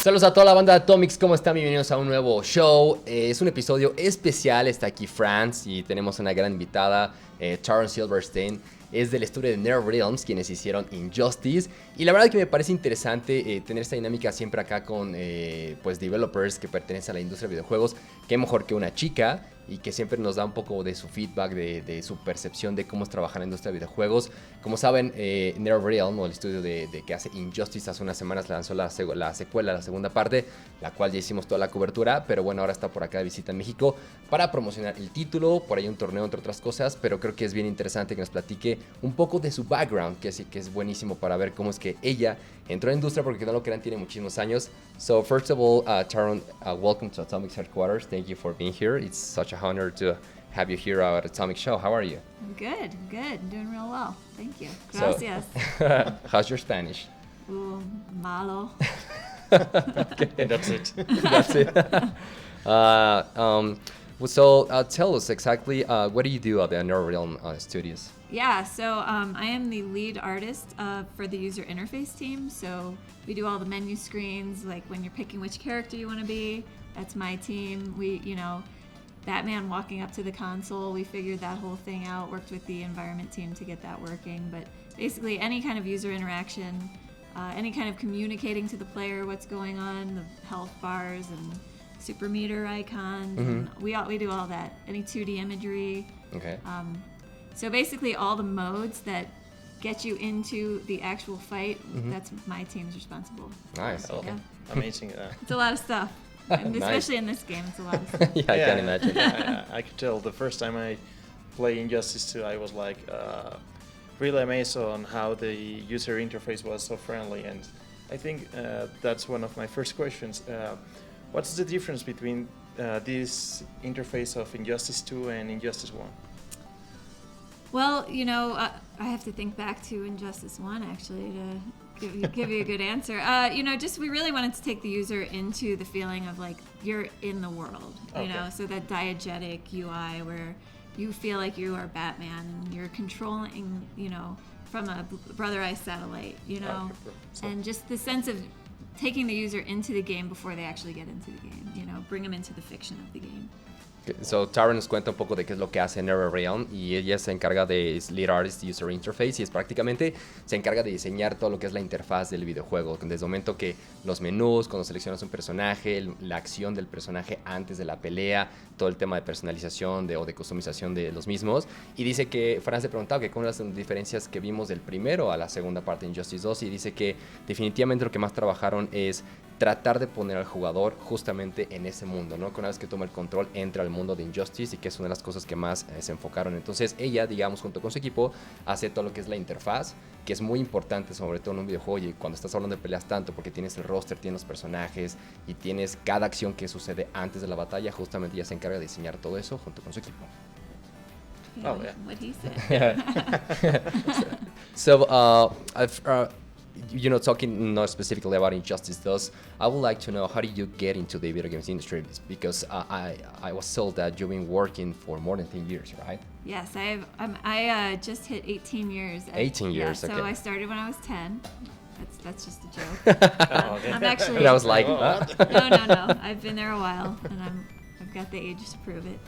Saludos a toda la banda de Atomics, ¿cómo están? Bienvenidos a un nuevo show. Es un episodio especial, está aquí Franz y tenemos una gran invitada, Taaron Silverstein. Es del estudio de NetherRealm, quienes hicieron Injustice. Y la verdad que me parece interesante tener esta dinámica siempre acá con pues developers que pertenecen a la industria de videojuegos. Qué mejor que una chica y que siempre nos da un poco de su feedback, de su percepción de cómo es trabajar en la industria de videojuegos. Como saben, NetherRealm, o el estudio de que hace Injustice, hace unas semanas lanzó la secuela, la segunda parte, la cual ya hicimos toda la cobertura, pero bueno, ahora está por acá de visita en México para promocionar el título, por ahí un torneo entre otras cosas, pero creo que es bien interesante que nos platique un poco de su background, que sí que es buenísimo para ver cómo es que ella entró a la industria, porque no lo crean, tiene muchísimos años. So first of all, Taaron, welcome to Atomic's headquarters. Thank you for being here. It's such a honor to have you here at Atomic Show. How are you? I'm good. Doing real well. Thank you. Gracias. So, how's your Spanish? Malo. Okay, that's it. That's it. So tell us exactly what do you do at the NetherRealm Studios? Yeah, so I am the lead artist for the user interface team. So we do all the menu screens, like when you're picking which character you want to be. That's my team. Batman walking up to the console, we figured that whole thing out, worked with the environment team to get that working. But basically any kind of user interaction, any kind of communicating to the player what's going on, the health bars and super meter icons, and we do all that. Any 2D imagery. Okay. So basically all the modes that get you into the actual fight, that's my team's responsible. Nice. Okay. Yeah. Amazing. It's a lot of stuff. And especially in this game, it's a lot of stuff. Yeah, I can imagine. I could tell the first time I played Injustice 2, I was like really amazed on how the user interface was so friendly. And I think that's one of my first questions. What's the difference between this interface of Injustice 2 and Injustice 1? Well, I have to think back to Injustice 1 actually to give you a good answer. We really wanted to take the user into the feeling of like you're in the world, so that diegetic UI where you feel like you are Batman and you're controlling, from a Brother Eye satellite, and just the sense of taking the user into the game before they actually get into the game, bring them into the fiction of the game. So Taaron nos cuenta un poco de qué es lo que hace NetherRealm y ella se encarga de Lead Artist User Interface y prácticamente se encarga de diseñar todo lo que es la interfaz del videojuego, desde el momento que los menús, cuando seleccionas un personaje, la acción del personaje antes de la pelea, todo el tema de personalización o de customización de los mismos. Y dice que Franz le preguntaba que cuáles son las diferencias que vimos del primero a la segunda parte de Injustice 2 y dice que definitivamente lo que más trabajaron es tratar de poner al jugador justamente en ese mundo, ¿no? Que una vez que toma el control entra al mundo de Injustice y que es una de las cosas que más se enfocaron. Entonces ella, digamos, junto con su equipo, hace todo lo que es la interfaz, que es muy importante, sobre todo en un videojuego y cuando estás hablando de peleas tanto, porque tienes el roster, tienes los personajes y tienes cada acción que sucede antes de la batalla, justamente ella se encarga de diseñar todo eso junto con su equipo. Yeah, what he said. So, talking not specifically about Injustice 2, I would like to know how did you get into the video games industry? Because I was told that you've been working for more than 10 years, right? Yes, I just hit 18 years. 18 years, okay. So I started when I was 10. That's just a joke. I'm actually. And I was like, No. I've been there a while, and I've got the age to prove it.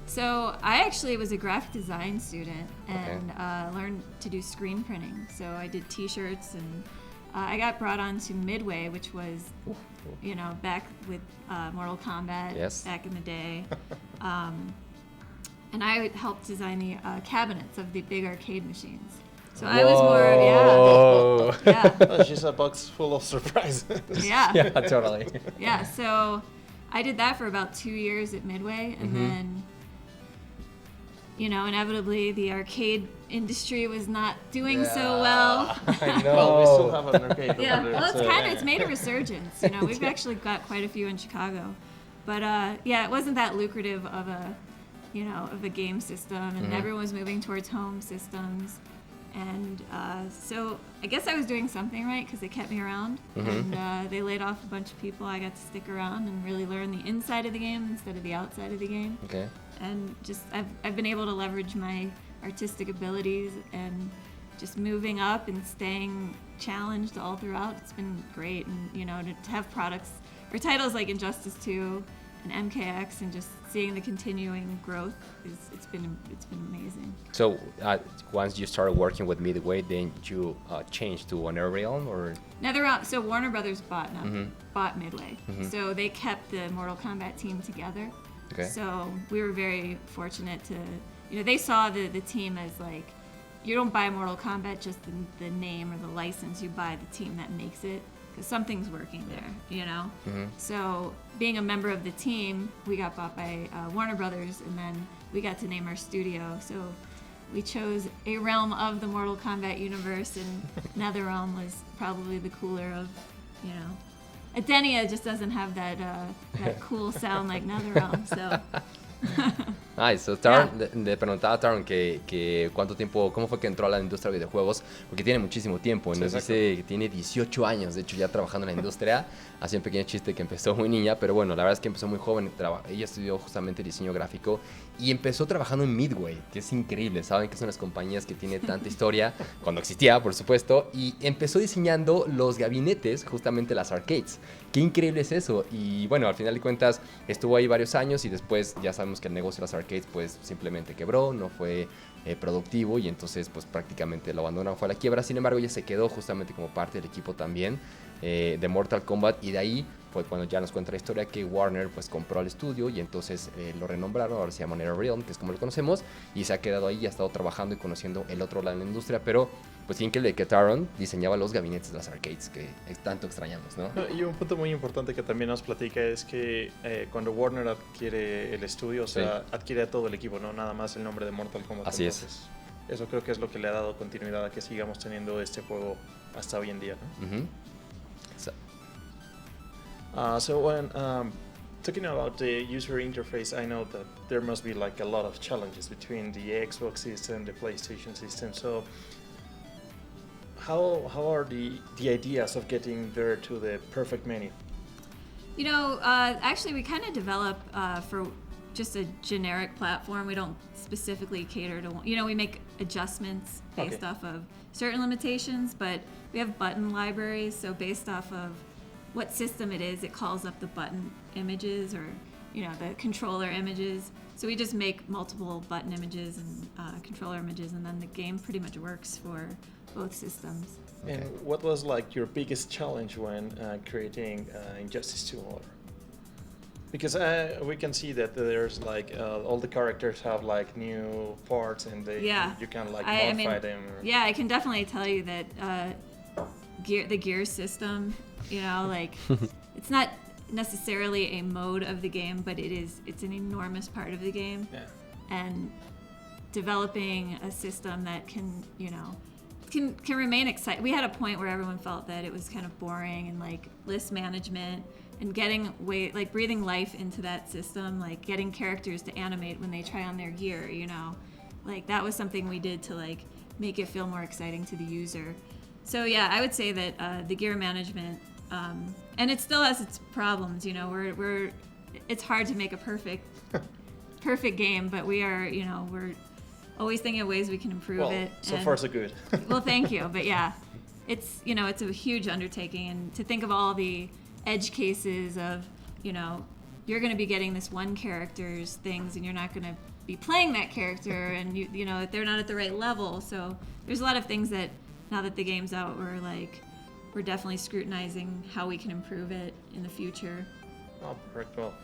So I actually was a graphic design student and learned to do screen printing. So I did T-shirts and I got brought on to Midway, which was, back with Mortal Kombat back in the day. And I helped design the cabinets of the big arcade machines. So I was more, Oh, she's a box full of surprises. Yeah, totally. Yeah, so I did that for about 2 years at Midway, and then inevitably the arcade industry was not doing so well. I know. Well, we still have an arcade. Well, it's made a resurgence. We've actually got quite a few in Chicago, but it wasn't that lucrative of a game system, and everyone was moving towards home systems. And so I guess I was doing something right because they kept me around, and they laid off a bunch of people. I got to stick around and really learn the inside of the game instead of the outside of the game. Okay. And just I've been able to leverage my artistic abilities and just moving up and staying challenged all throughout. It's been great, and to have products or titles like Injustice 2 and MKX, and just seeing the continuing growth it's been amazing. So once you started working with Midway, then you changed to NetherRealm, or NetherRealm. So Warner Brothers bought Midway, so they kept the Mortal Kombat team together. Okay. So we were very fortunate to, they saw the team as like, you don't buy Mortal Kombat just the name or the license, you buy the team that makes it, because something's working there, So being a member of the team, we got bought by Warner Brothers, and then we got to name our studio. So we chose a realm of the Mortal Kombat universe, and NetherRealm was probably the cooler of, Adenia just doesn't have that cool sound like NetherRealm, so... Nice. So Taaron, le preguntaba a Taaron que cuánto tiempo, cómo fue que entró a la industria de videojuegos, porque tiene muchísimo tiempo. Nos dice que tiene 18 años, de hecho, ya trabajando en la industria. Hacía un pequeño chiste que empezó muy niña, pero bueno, la verdad es que empezó muy joven. Ella estudió justamente diseño gráfico y empezó trabajando en Midway, que es increíble. Saben que son las compañías que tienen tanta historia, cuando existía, por supuesto, y empezó diseñando los gabinetes, justamente las arcades. Qué increíble es eso. Y bueno, al final de cuentas estuvo ahí varios años y después ya sabemos que el negocio de las arcades pues simplemente quebró, no fue productivo, y entonces pues prácticamente lo abandonaron, fue a la quiebra. Sin embargo, ella se quedó justamente como parte del equipo también de Mortal Kombat, y de ahí fue cuando ya nos cuenta la historia que Warner pues compró el estudio y entonces lo renombraron, ahora se llama NetherRealm, que es como lo conocemos, y se ha quedado ahí y ha estado trabajando y conociendo el otro lado de la industria. Pero pues increíble que Taaron diseñaba los gabinetes de las arcades que tanto extrañamos, ¿no? Y un punto muy importante que también nos platica es que cuando Warner adquiere el estudio, o sea, adquiere a todo el equipo, no nada más el nombre de Mortal Kombat. Así es. Eso creo que es lo que le ha dado continuidad a que sigamos teniendo este juego hasta hoy en día, ¿no? So when talking about the user interface, I know that there must be like a lot of challenges between the Xbox system, the PlayStation system. So how are the ideas of getting there to the perfect menu? Actually we kind of develop for just a generic platform. We don't specifically cater to, we make adjustments based off of certain limitations, but we have button libraries, so based off of what system it is, it calls up the button images or, the controller images. So we just make multiple button images and controller images, and then the game pretty much works for both systems. Okay. And what was like your biggest challenge when creating Injustice 2 Order? Because we can see that there's like all the characters have like new parts, and you can like modify them. Yeah, I can definitely tell you that the gear system, it's not necessarily a mode of the game, but it's an enormous part of the game. Yeah. And developing a system that can remain exciting. We had a point where everyone felt that it was kind of boring, and like list management and breathing life into that system, like getting characters to animate when they try on their gear, like that was something we did to like make it feel more exciting to the user. So yeah, I would say that the gear management, and it still has its problems. It's hard to make a perfect game, but we are, we're always thinking of ways we can improve it. So far so good. Well, thank you, but yeah, it's it's a huge undertaking, and to think of all the edge cases of, you're going to be getting this one character's things, and you're not going to be playing that character, and they're not at the right level. So there's a lot of things that, now that the game's out, we're definitely scrutinizing how we can improve it in the future. Oh, perfect. Well,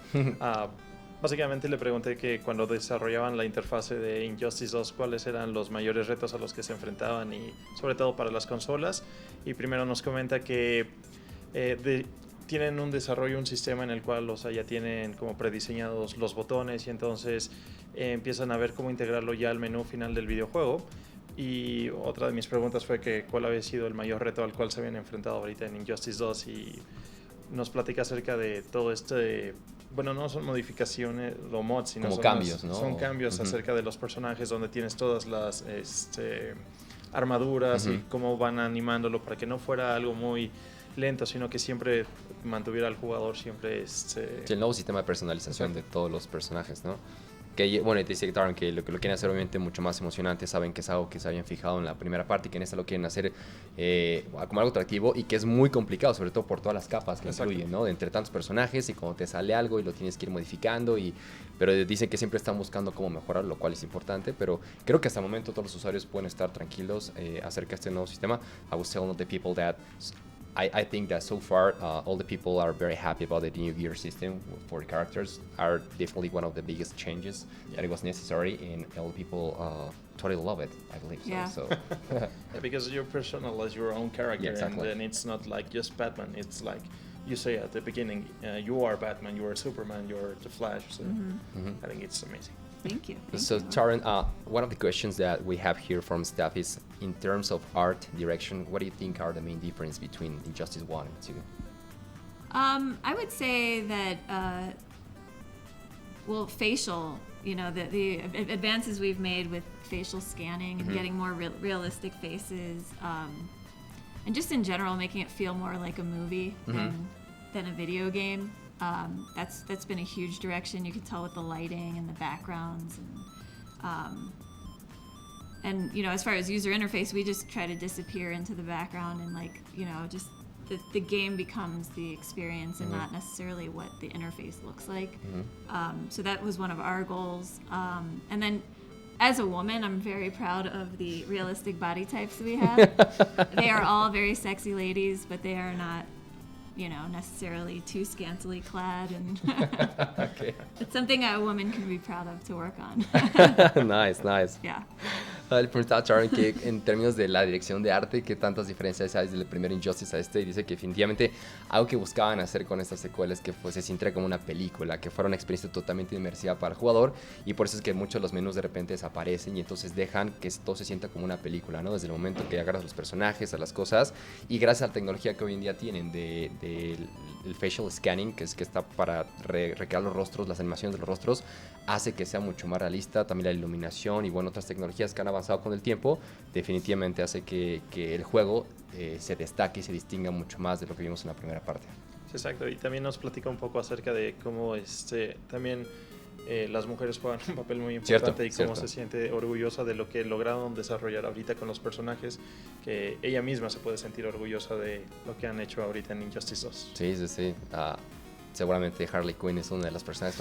básicamente le pregunté que cuando desarrollaban la interfase de Injustice 2, cuáles eran los mayores retos a los que se enfrentaban, y sobre todo para las consolas. Y primero nos comenta que tienen un desarrollo, un sistema en el cual ya tienen como prediseñados los botones, y entonces empiezan a ver cómo integrarlo ya al menú final del videojuego. Y otra de mis preguntas fue que cuál había sido el mayor reto al cual se habían enfrentado ahorita en Injustice 2, y nos platica acerca de todo bueno, no son modificaciones o mods, sino como son cambios, ¿no? Son cambios acerca de los personajes, donde tienes todas las armaduras y cómo van animándolo para que no fuera algo muy lento, sino que siempre mantuviera al jugador siempre Sí, el nuevo sistema de personalización de todos los personajes, ¿no? Bueno, y te dice Taaron que lo quieren hacer obviamente mucho más emocionante, saben que es algo que se habían fijado en la primera parte y que en esta lo quieren hacer como algo atractivo y que es muy complicado, sobre todo por todas las capas que incluyen, ¿no? De entre tantos personajes y cuando te sale algo y lo tienes que ir modificando, pero dicen que siempre están buscando cómo mejorar, lo cual es importante, pero creo que hasta el momento todos los usuarios pueden estar tranquilos acerca de este nuevo sistema. I was telling the people that I think that so far all the people are very happy about the new gear system for the characters. Are definitely one of the biggest changes that it was necessary, and all the people totally love it, I believe. Yeah. So. Yeah, because you personalize your own character, Yeah, exactly. and then it's not like just Batman. It's like you say at the beginning, you are Batman, you are Superman, you are the Flash. So I think it's amazing. Thank you. So Taaron, one of the questions that we have here from staff is, in terms of art direction, what do you think are the main difference between Injustice 1 and 2? I would say that, facial, the advances we've made with facial scanning and getting more realistic faces, and just in general making it feel more like a movie than a video game. That's been a huge direction. You can tell with the lighting and the backgrounds, and as far as user interface, we just try to disappear into the background and just the game becomes the experience and not necessarily what the interface looks like. So that was one of our goals. And then as a woman, I'm very proud of the realistic body types we have. They are all very sexy ladies, but they are not necessarily too scantily clad, and Okay. it's something a woman can be proud of to work on. Nice. Yeah. Le preguntaba a Taaron que en términos de la dirección de arte, qué tantas diferencias hay desde el primer Injustice a este, y dice que definitivamente algo que buscaban hacer con estas secuelas es que se sintiera como una película, que fuera una experiencia totalmente inmersiva para el jugador, y por eso es que muchos de los menús de repente desaparecen y entonces dejan que todo se sienta como una película, ¿no? Desde el momento que agarras a los personajes, a las cosas, y gracias a la tecnología que hoy en día tienen el facial scanning, que está para recrear los rostros, las animaciones de los rostros, hace que sea mucho más realista. También la iluminación y otras tecnologías que han avanzado con el tiempo definitivamente hace que el juego se destaque y se distinga mucho más de lo que vimos en la primera parte. Sí, exacto, y también nos platica un poco acerca de cómo también las mujeres juegan un papel muy importante, y cómo se siente orgullosa de lo que lograron desarrollar ahorita con los personajes, que ella misma se puede sentir orgullosa de lo que han hecho ahorita en Injustice 2. Sí. Seguramente Harley Quinn es una de las personas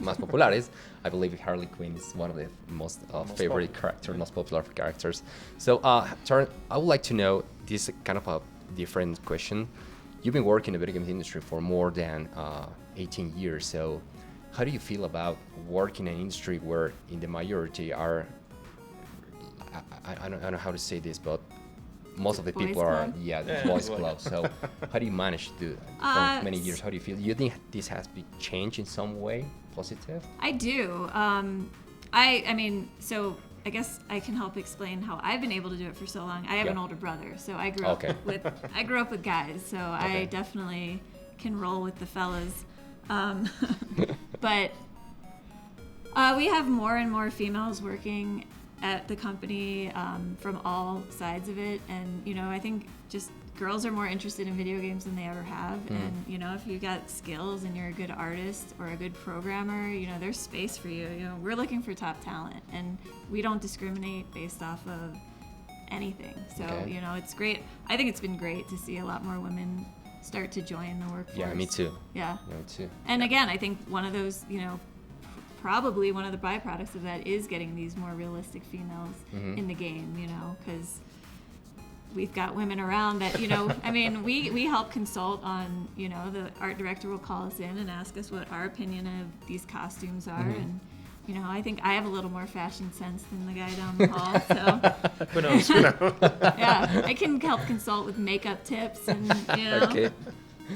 más populares. I believe Harley Quinn is one of the most favorite characters, most popular characters. So, Taaron, I would like to know this kind of a different question. You've been working in the video games industry for more than 18 years. So, how do you feel about working in an industry where in the majority are, I don't know how to say this, but most of the people are, boys club. So how do you manage to do it for many years? How do you feel? You think this has been changed in some way, positive? I do. I mean, so I guess I can help explain how I've been able to do it for so long. I have an older brother, so I grew up with guys, so I definitely can roll with the fellas. But we have more and more females working at the company, from all sides of it, and I think just girls are more interested in video games than they ever have. And if you got skills and you're a good artist or a good programmer, there's space for you. We're looking for top talent, and we don't discriminate based off of anything. So it's great. I think it's been great to see a lot more women start to join the workforce. Yeah, me too. Yeah, me too. And again, I think one of those, probably one of the byproducts of that is getting these more realistic females in the game, because we've got women around that, I mean, we help consult on, the art director will call us in and ask us what our opinion of these costumes are. And, I think I have a little more fashion sense than the guy down the hall, so. Who knows? Yeah, I can help consult with makeup tips and, Okay.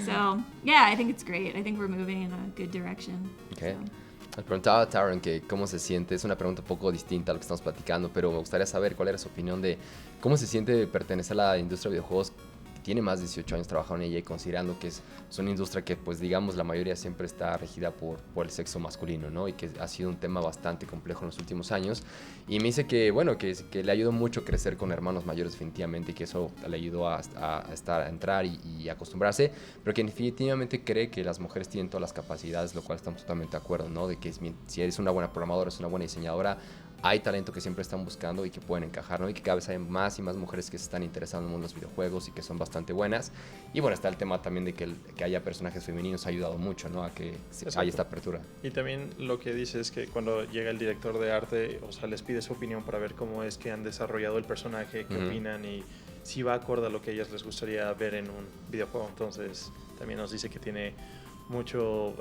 So, yeah, I think it's great. I think we're moving in a good direction. Okay. So. Le preguntaba a Taaron que cómo se siente. Es una pregunta un poco distinta a lo que estamos platicando, pero me gustaría saber cuál era su opinión de cómo se siente pertenecer a la industria de videojuegos. tiene más de 18 años trabajando en ella y considerando que es una industria que, pues digamos, la mayoría siempre está regida por el sexo masculino, ¿no? Y que ha sido un tema bastante complejo en los últimos años. Y me dice que, bueno, que le ayudó mucho crecer con hermanos mayores definitivamente y que eso le ayudó a entrar y acostumbrarse, pero que definitivamente cree que las mujeres tienen todas las capacidades, lo cual estamos totalmente de acuerdo, ¿no? De que si eres una buena programadora, eres una buena diseñadora, hay talento que siempre están buscando y que pueden encajar, ¿no? Y que cada vez hay más y más mujeres que se están interesando en los videojuegos y que son bastante buenas. Y bueno, está el tema también de que haya personajes femeninos ha ayudado mucho, ¿no? A que haya esta apertura. Y también lo que dice es que cuando llega el director de arte, o sea, les pide su opinión para ver cómo es que han desarrollado el personaje, qué opinan y si va acorde a lo que a ellas les gustaría ver en un videojuego. Entonces, también nos dice que tiene mucho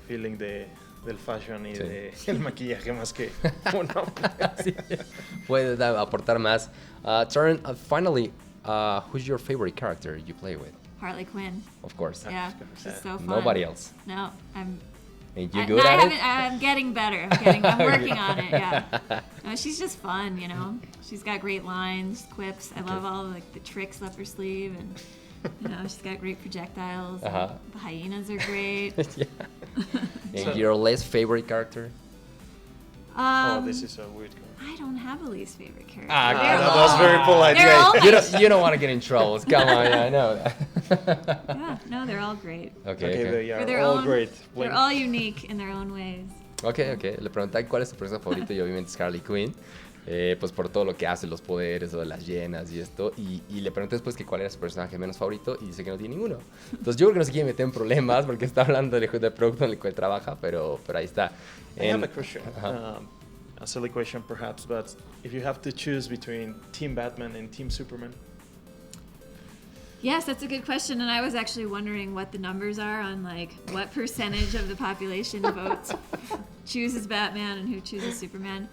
feeling del fashion y del maquillaje más que uno. Sí. Puede aportar más. Taaron, finally, who's your favorite character you play with? Harley Quinn. Of course. Yeah, she's so fun. Nobody else. No, And you good at it? I'm getting better. I'm working on it. Yeah. No, she's just fun, you know. She's got great lines, quips. I love all like the tricks up her sleeve, and you know she's got great projectiles. The hyenas are great. Yeah. And your least favorite character? This is a weird one. I don't have a least favorite character. That was very polite. They're all nice. You don't want to get in trouble. Come on, yeah, I know that. Yeah, no, they're all great. Okay. They are all great. They're all unique in their own ways. Okay. Le pregunté cuál es su personaje favorito y obviamente es Harley Quinn. Pues por todo lo que hace, los poderes, o las llenas y esto. Y le pregunté después que cuál era su personaje menos favorito y dice que no tiene ninguno. Entonces yo creo que no se quiere meter en problemas porque está hablando del producto en el cual trabaja, pero ahí está. I have a question. A silly question perhaps, but if you have to choose between Team Batman and Team Superman? Yes, that's a good question, and I was actually wondering what the numbers are on like what percentage of the population votes chooses Batman and who chooses Superman.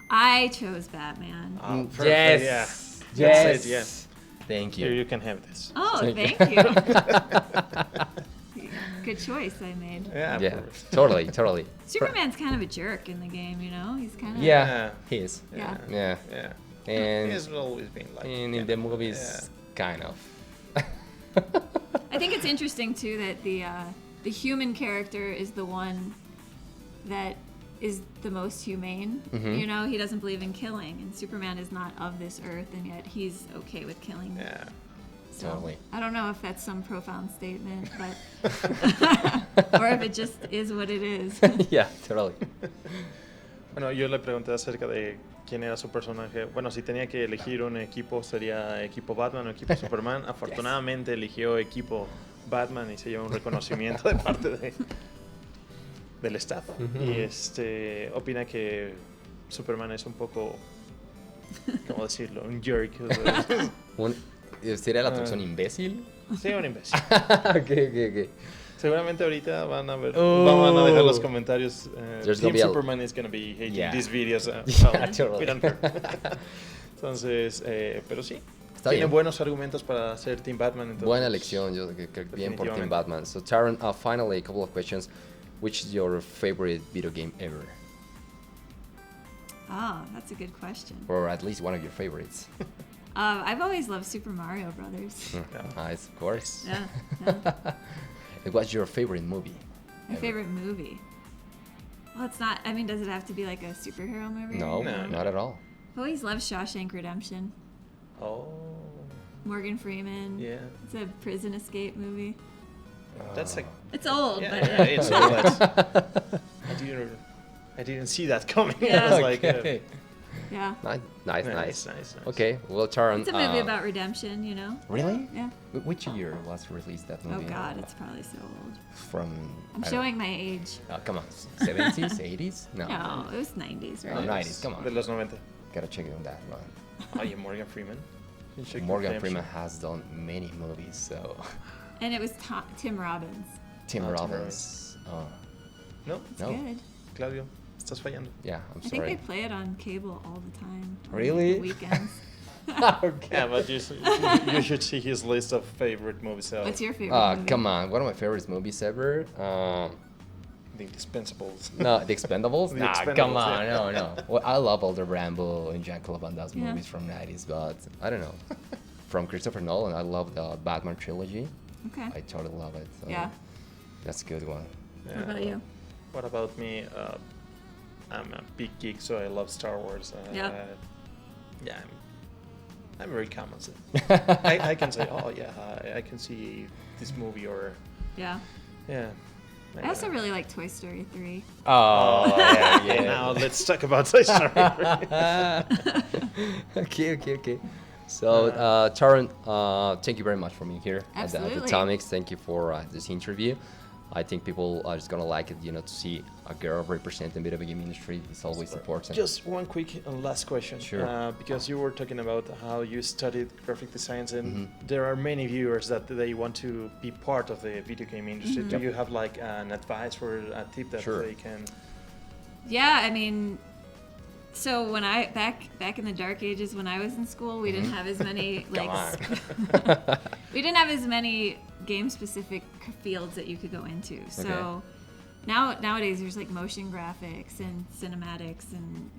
I chose Batman. Oh, perfect. Yes. Yes. Yes. Thank you. Here, you can have this. Oh, thank you. Good choice I made. Yeah. Totally. Superman's kind of a jerk in the game, you know? He's kind of... Yeah, he is. Yeah. And he's always been like... in the movies, kind of. I think it's interesting, too, that the human character is the one that is the most humane. You know, he doesn't believe in killing, and Superman is not of this earth, and yet he's okay with killing. Yeah. So, Totally. I don't know if that's some profound statement, but or if it just is what it is. Yeah, totally. Bueno, yo le pregunté acerca de quién era su personaje. Bueno, si tenía que elegir un equipo, sería equipo Batman o equipo Superman. Afortunadamente eligió equipo Batman y se llevó un reconocimiento de parte del staff. Y opina que Superman es un poco, ¿cómo decirlo? Un jerk. O sea, ¿Sería la traducción imbécil? sí, un imbécil. Okay. Seguramente ahorita van a ver, van a dejar los comentarios. Team Superman is going to be hating these videos. Totally. Entonces, pero sí. Está tiene bien. buenos argumentos para ser Team Batman. Entonces, Buena elección, yo creo que bien por Team Batman. So Taaron, finally a couple of questions. Which is your favorite video game ever? Oh, that's a good question. Or at least one of your favorites. I've always loved Super Mario Brothers. Nice, of course. Yeah. And what's your favorite movie? My favorite movie? Well, it's not, I mean, does it have to be like a superhero movie? No, not at all. I've always loved Shawshank Redemption. Oh. Morgan Freeman. Yeah. It's a prison escape movie. That's like... It's old, Yeah, but it's old. I didn't see that coming. Yeah. I was like... yeah. Nice. Nice. Okay, well, Taaron... It's a movie about redemption, you know? Really? Yeah. Which year was released that movie? Oh, God, it's probably so old. From... I'm showing my age. Come on, 70s, 80s? No, it was 90s, right? Oh, 90s, come De on. los 90. Gotta check it on that one. Oh, yeah, Morgan Freeman. Morgan Freeman has done many movies, so... And it was Tim Robbins. Tim Tim Robbins. Oh, No, It's No. good. Claudio, estás fallando. yeah, I'm I think they sorry. play it on cable all the time. on Really? the weekends. Okay. Yeah, but you should see his list of favorite movies. What's your favorite movie? Come on, one of my favorite movies ever. The Indispensables. No, The Expendables? The Nah, Expendables, come on, yeah. no. Well, I love all the Rambo and Jean-Claude Van Damme Yeah. movies from 90s, but I don't know. from Christopher Nolan. I love the Batman trilogy. Okay. I totally love it. So Yeah. that's a good one. Yeah, What about you? What about me? I'm a big geek, so I love Star Wars. Yeah. Yeah, I'm very common. I can say, oh yeah, I can see this movie, or Yeah. yeah. I also really like Toy Story 3. Oh, yeah. Now let's talk about Toy Story. Okay. So, Taaron, thank you very much for being here at the Absolutely. Atomics. Thank you for this interview. I think people are just gonna like it, to see a girl representing video game industry is always important. Just one quick and last question. Sure. Because you were talking about how you studied graphic design, and Mm-hmm. there are many viewers that they want to be part of the video game industry. Mm-hmm. Do you have like an advice or a tip that Sure. they can? Yeah, I mean, so when I back in the dark ages when I was in school, we didn't have as many like we didn't have as many game specific fields that you could go into. So nowadays there's like motion graphics and cinematics and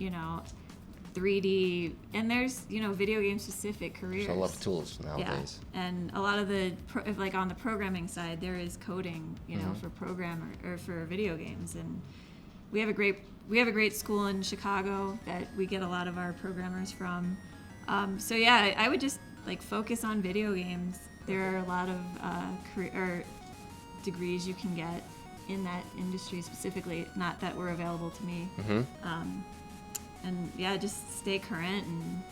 3D, and there's video game specific careers. There's a lot of tools nowadays. Yeah, and a lot of the like on the programming side, there is coding, for program or for video games, and we have a great school in Chicago that we get a lot of our programmers from. So yeah, I would just like focus on video games. There are a lot of career degrees you can get in that industry specifically, not that were available to me. And yeah, just stay current, and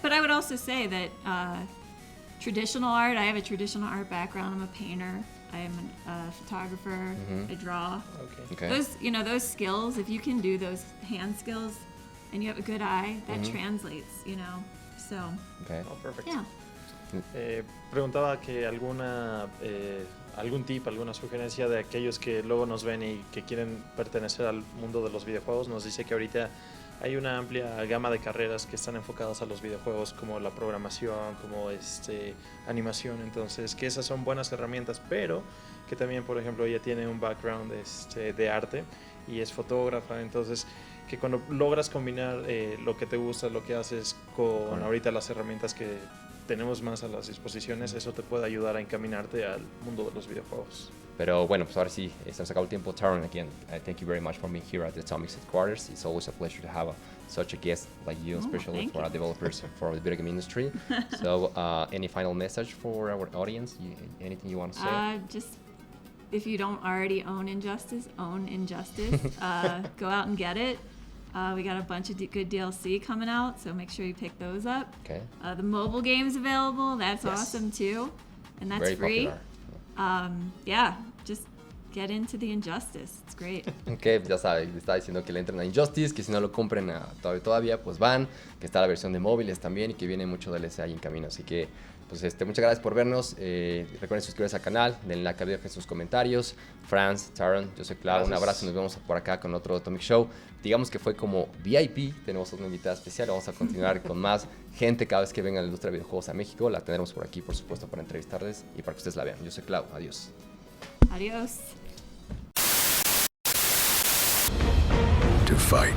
but I would also say that traditional art. I have a traditional art background. I'm a painter. I am a photographer. I draw. Okay. Those skills. If you can do those hand skills, and you have a good eye, that translates. So. Okay. Oh, perfect. Yeah. Preguntaba que algún tip, alguna sugerencia de aquellos que luego nos ven y que quieren pertenecer al mundo de los videojuegos. Nos dice que ahorita hay una amplia gama de carreras que están enfocadas a los videojuegos, como la programación, como animación, entonces que esas son buenas herramientas, pero que también, por ejemplo, ella tiene un background de arte y es fotógrafa, entonces que cuando logras combinar lo que te gusta, lo que haces con ahorita las herramientas que tenemos más a las disposiciones, eso te puede ayudar a encaminarte al mundo de los videojuegos. Pero bueno, pues ahora sí, se nos acabó el tiempo. Taaron, again, thank you very much for being here at the Atomics headquarters. It's always a pleasure to have such a guest like you, especially for our developers for the video game industry. So, any final message for our audience? Anything you want to say? Just if you don't already own Injustice, own Injustice. Go out and get it. We got a bunch of good DLC coming out, so make sure you pick those up. Okay. The mobile game's available. That's awesome too, and that's Very free. Popular. Yeah, just get into the Injustice. It's great. Ok, ya saben, está diciendo que le entren a Injustice, que si no lo compren todavía, pues van, que está la versión de móviles también y que viene mucho DLC ahí en camino. Así que, pues muchas gracias por vernos. Recuerden suscribirse al canal, denle like, dejen sus comentarios. Franz, Taaron, yo soy Clau, un abrazo y nos vemos por acá con otro Atomic Show. Digamos que fue como VIP, tenemos una invitada especial, vamos a continuar con más gente cada vez que venga la industria de videojuegos a México. La tendremos por aquí, por supuesto, para entrevistarles y para que ustedes la vean. Yo soy Clau, adiós. Adios. To fight.